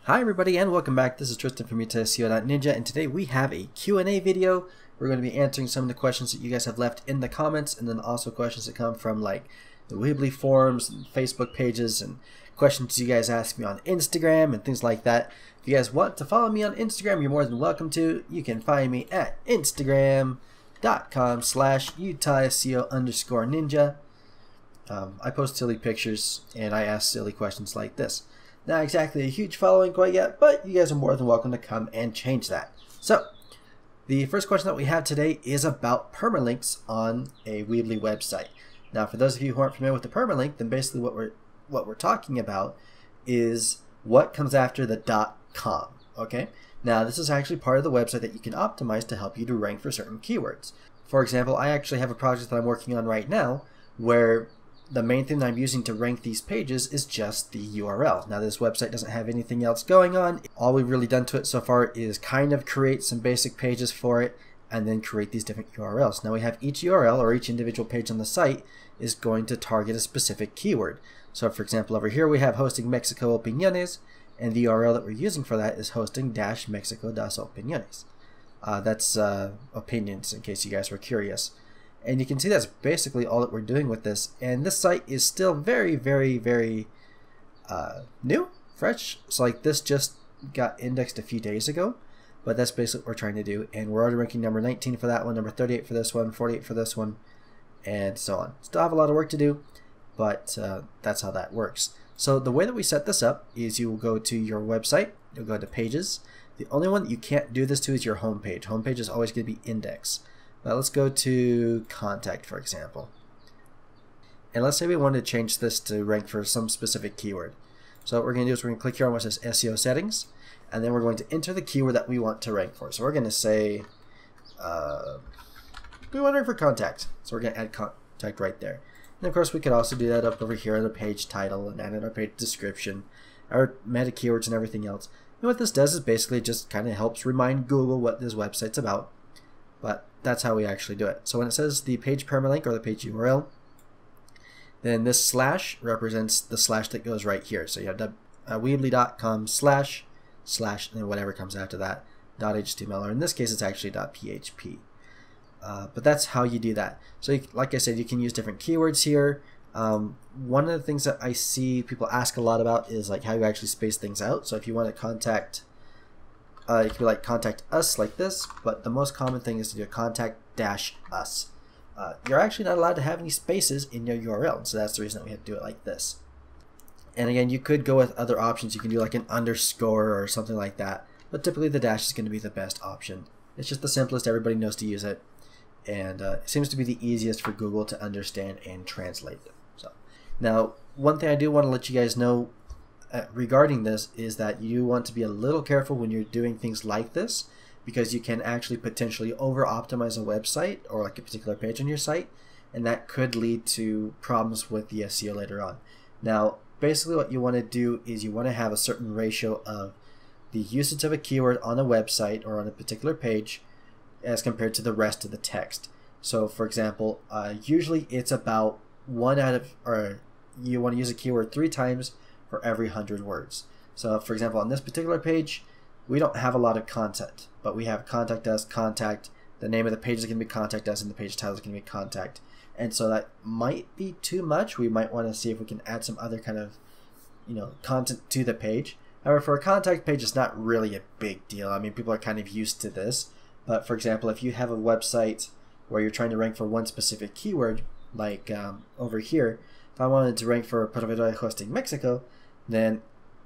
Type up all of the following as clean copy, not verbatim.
Hi everybody and welcome back. This is Triston from UnTitledSEO.Ninja, and today we have a Q&A video. We're going to be answering some of the questions that you guys have left in the comments, and then also questions that come from like the Weebly forums and Facebook pages, and questions you guys ask me on Instagram and things like that. If you guys want to follow me on Instagram, you're more than welcome to. You can find me at instagram.com/UnTitledSEO_ninja. I post silly pictures and I ask silly questions like this. Not exactly a huge following quite yet, but you guys are more than welcome to come and change that. So, the first question that we have today is about permalinks on a Weebly website. Now, for those of you who aren't familiar with the permalink, then basically what we're talking about is what comes after the .com. Okay. Now, this is actually part of the website that you can optimize to help you to rank for certain keywords. For example, I actually have a project that I'm working on right now where the main thing that I'm using to rank these pages is just the URL. Now, this website doesn't have anything else going on. All we've really done to it so far is kind of create some basic pages for it and then create these different URLs. Now we have each URL, or each individual page on the site, is going to target a specific keyword. So for example, over here we have hosting Mexico opiniones, and the URL that we're using for that is hosting-mexico das opiniones. That's opinions, in case you guys were curious. And you can see that's basically all that we're doing with this. And this site is still very, very, very new, fresh. So like this just got indexed a few days ago, but that's basically what we're trying to do. And we're already ranking number 19 for that one, number 38 for this one, 48 for this one, and so on. Still have a lot of work to do, but that's how that works. So the way that we set this up is you will go to your website, you'll go to pages. The only one that you can't do this to is your home page. Home page is always going to be index. Now let's go to contact, for example. And let's say we want to change this to rank for some specific keyword. So what we're going to do is we're going to click here on what says SEO settings, and then we're going to enter the keyword that we want to rank for. So we're going to say, we want to rank for contact. So we're going to add contact right there. And of course we could also do that up over here in the page title and add in our page description, our meta keywords and everything else. And what this does is basically just kind of helps remind Google what this website's about. But that's how we actually do it. So when it says the page permalink or the page URL, then this slash represents the slash that goes right here. So you have weebly.com / and then whatever comes after that, .html, or in this case it's actually .php. But that's how you do that. So like I said, you can use different keywords here. One of the things that I see people ask a lot about is like how you actually space things out. So if you want to contact, it could be like contact us like this, but the most common thing is to do contact-us. You're actually not allowed to have any spaces in your URL, so that's the reason that we had to do it like this. And again, you could go with other options. You can do like an underscore or something like that, but typically the dash is going to be the best option. It's just the simplest, everybody knows to use it, and it seems to be the easiest for Google to understand and translate. So now, one thing I do want to let you guys know regarding this is that you want to be a little careful when you're doing things like this, because you can actually potentially over optimize a website or like a particular page on your site, and that could lead to problems with the SEO later on. Now basically what you want to do is you want to have a certain ratio of the usage of a keyword on a website or on a particular page as compared to the rest of the text. So for example, usually it's about you want to use a keyword 3 times for every 100 words. So for example, on this particular page, we don't have a lot of content, but we have contact us, contact, the name of the page is going to be contact us, and the page title is going to be contact. And so that might be too much. We might want to see if we can add some other kind of, content to the page. However, for a contact page, it's not really a big deal. I mean, people are kind of used to this. But for example, if you have a website where you're trying to rank for one specific keyword, like over here, if I wanted to rank for Proveedor hosting Mexico, then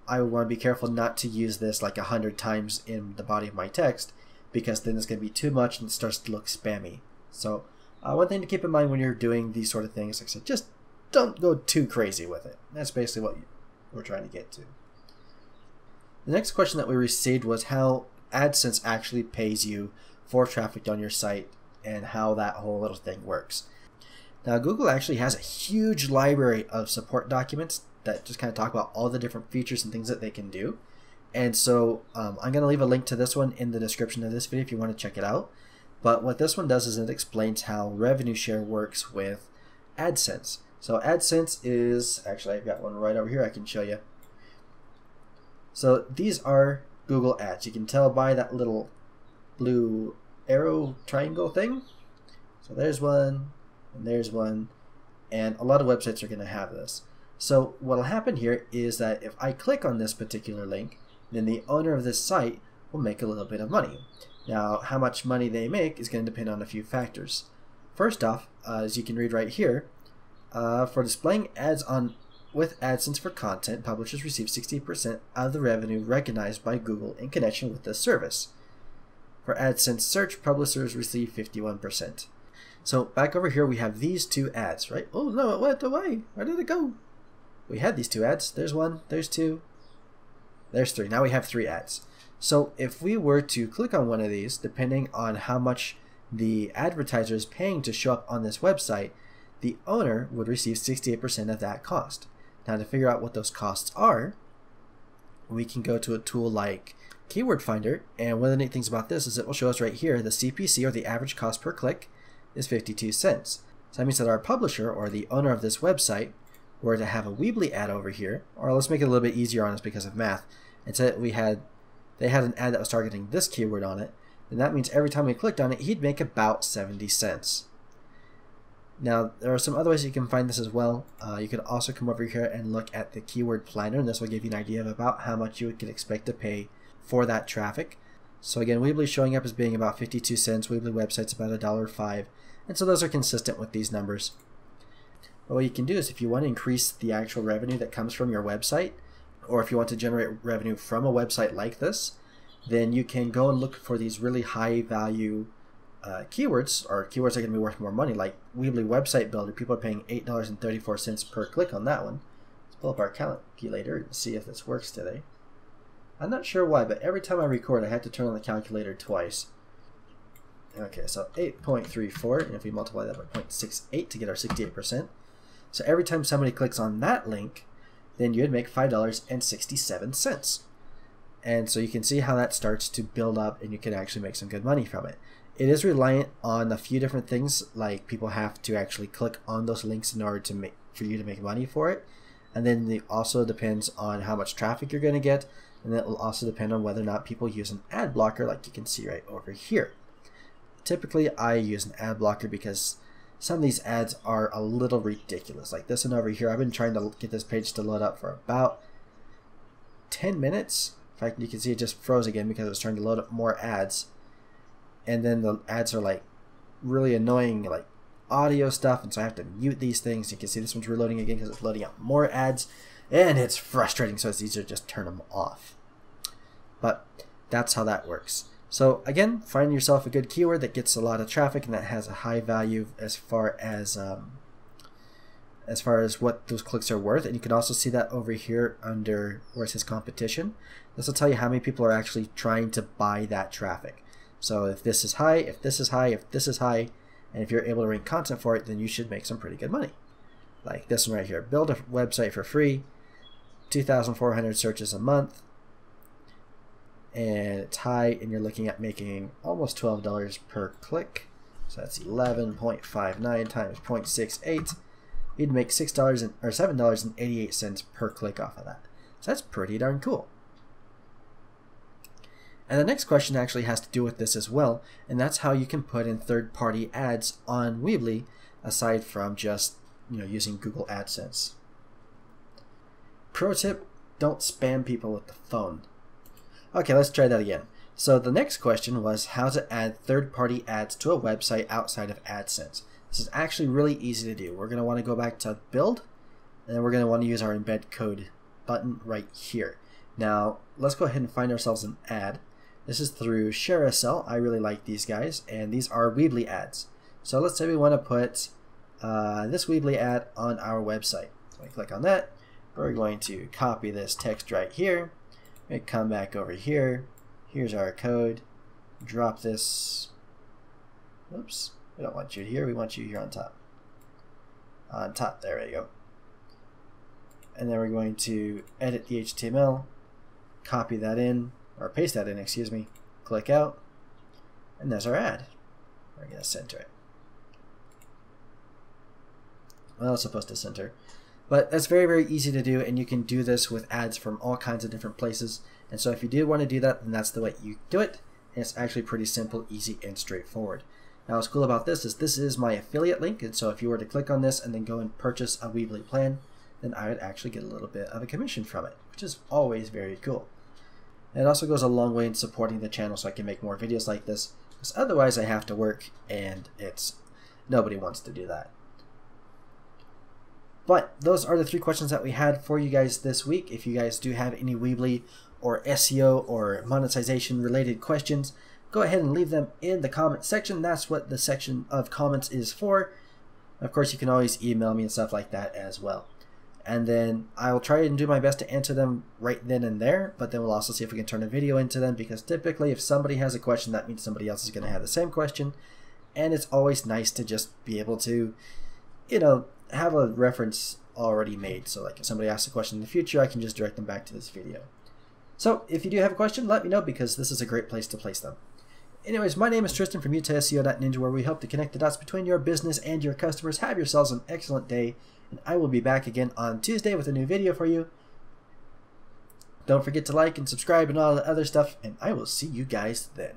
I would want to be careful not to use this like 100 times in the body of my text, because then it's going to be too much and it starts to look spammy. So one thing to keep in mind when you're doing these sort of things, like I said, just don't go too crazy with it. That's basically what we're trying to get to. The next question that we received was how AdSense actually pays you for traffic on your site and how that whole little thing works. Now Google actually has a huge library of support documents that just kind of talk about all the different features and things that they can do. And so I'm going to leave a link to this one in the description of this video if you want to check it out. But what this one does is it explains how revenue share works with AdSense. So AdSense is, actually I've got one right over here I can show you. So these are Google ads. You can tell by that little blue arrow triangle thing. So there's one, and there's one, and a lot of websites are going to have this. So what will happen here is that if I click on this particular link, then the owner of this site will make a little bit of money. Now, how much money they make is going to depend on a few factors. First off, as you can read right here, for displaying ads with AdSense for content, publishers receive 60% of the revenue recognized by Google in connection with this service. For AdSense search, publishers receive 51%. So back over here we have these two ads, right? Oh no, it went away. Where did it go? We had these two ads. There's one, there's two, there's three. Now we have three ads. So if we were to click on one of these, depending on how much the advertiser is paying to show up on this website, the owner would receive 68% of that cost. Now to figure out what those costs are, we can go to a tool like Keyword Finder, and one of the neat things about this is it will show us right here the CPC, or the average cost per click, is 52 cents. So that means that our publisher, or the owner of this website, were to have a Weebly ad over here, or let's make it a little bit easier on us because of math, and say that they had an ad that was targeting this keyword on it, then that means every time we clicked on it, he'd make about 70 cents. Now, there are some other ways you can find this as well. You can also come over here and look at the keyword planner, and this will give you an idea of about how much you could expect to pay for that traffic. So again, Weebly showing up as being about 52 cents, Weebly website's about $1.05, and so those are consistent with these numbers. But what you can do is if you want to increase the actual revenue that comes from your website, or if you want to generate revenue from a website like this, then you can go and look for these really high value keywords, or keywords that are going to be worth more money, like Weebly Website Builder. People are paying $8.34 per click on that one. Let's pull up our calculator and see if this works today. I'm not sure why, but every time I record I have to turn on the calculator twice. Okay, so 8.34, and if we multiply that by 0.68 to get our 68%. So every time somebody clicks on that link, then you'd make $5.67. And so you can see how that starts to build up, and you can actually make some good money from it. It is reliant on a few different things, like people have to actually click on those links in order to for you to make money for it. And then it also depends on how much traffic you're going to get, and it will also depend on whether or not people use an ad blocker, like you can see right over here. Typically, I use an ad blocker because some of these ads are a little ridiculous. Like this one over here, I've been trying to get this page to load up for about 10 minutes. In fact, you can see it just froze again because it was trying to load up more ads. And then the ads are like really annoying, like audio stuff, and so I have to mute these things. You can see this one's reloading again because it's loading out more ads, and it's frustrating, so it's easier to just turn them off. But that's how that works. So again, find yourself a good keyword that gets a lot of traffic and that has a high value as far as what those clicks are worth. And you can also see that over here under where it says competition. This will tell you how many people are actually trying to buy that traffic. So if this is high, if this is high, if this is high, and if you're able to rank content for it, then you should make some pretty good money. Like this one right here, build a website for free, 2,400 searches a month, and it's high, and you're looking at making almost $12 per click. So that's 11.59 times 0.68. You'd make $7.88 per click off of that. So that's pretty darn cool. And the next question actually has to do with this as well, and that's how you can put in third-party ads on Weebly aside from just using Google AdSense. Pro tip: don't spam people with the phone. Okay, let's try that again. So the next question was how to add third-party ads to a website outside of AdSense. This is actually really easy to do. We're going to want to go back to Build, and then we're going to want to use our Embed Code button right here. Now, let's go ahead and find ourselves an ad. This is through ShareSL. I really like these guys, and these are Weebly ads. So let's say we want to put this Weebly ad on our website. So I click on that. We're going to copy this text right here. We come back over here. Here's our code. Drop this. Oops. We don't want you here. We want you here on top. On top. There we go. And then we're going to edit the HTML. Copy that in. Or paste that in, excuse me. Click out. And there's our ad. We're going to center it. Well, it's supposed to center. But that's very, very easy to do, and you can do this with ads from all kinds of different places. And so if you do want to do that, then that's the way you do it. And it's actually pretty simple, easy, and straightforward. Now what's cool about this is my affiliate link, and so if you were to click on this and then go and purchase a Weebly plan, then I would actually get a little bit of a commission from it, which is always very cool. And it also goes a long way in supporting the channel so I can make more videos like this, because otherwise I have to work, and nobody wants to do that. But those are the 3 questions that we had for you guys this week. If you guys do have any Weebly or SEO or monetization related questions, go ahead and leave them in the comment section. That's what the section of comments is for. Of course, you can always email me and stuff like that as well. And then I will try and do my best to answer them right then and there, but then we'll also see if we can turn a video into them, because typically if somebody has a question, that means somebody else is going to have the same question. And it's always nice to just be able to, have a reference already made. So like if somebody asks a question in the future, I can just direct them back to this video. So if you do have a question, let me know, because this is a great place to place them. Anyways, my name is Triston from UTSEO.Ninja, where we help to connect the dots between your business and your customers. Have yourselves an excellent day, and I will be back again on Tuesday with a new video for you. Don't forget to like and subscribe and all the other stuff, and I will see you guys then.